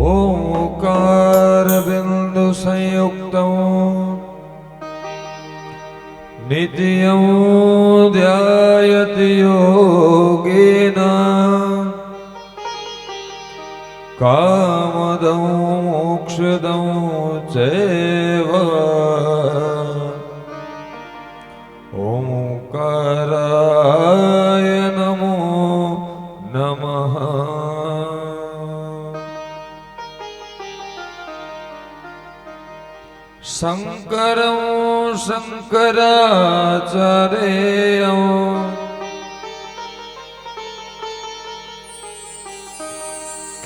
ओंकार बिंदु संयुक्तं नित्यं ध्यायति योगेन कामदं मोक्षदं चैव ओंकाराय नमो नमः। शंकरं शंकराचार्यं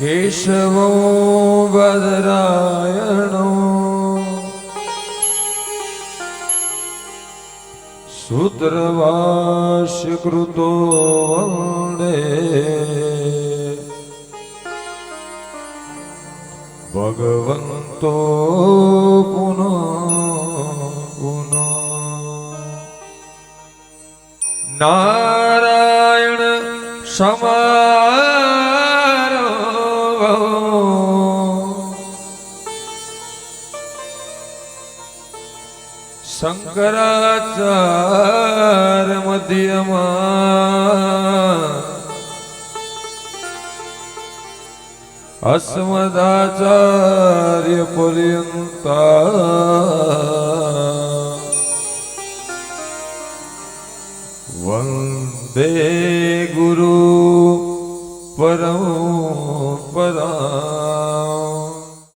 केशवं बादरायणं सूत्रभाष्यकृतो वन्दे भगवन्तो पुनः पुनः। नारायण समारम्भो शंकराचार्य मध्यमा अस्मदाचार्य पर्यन्ता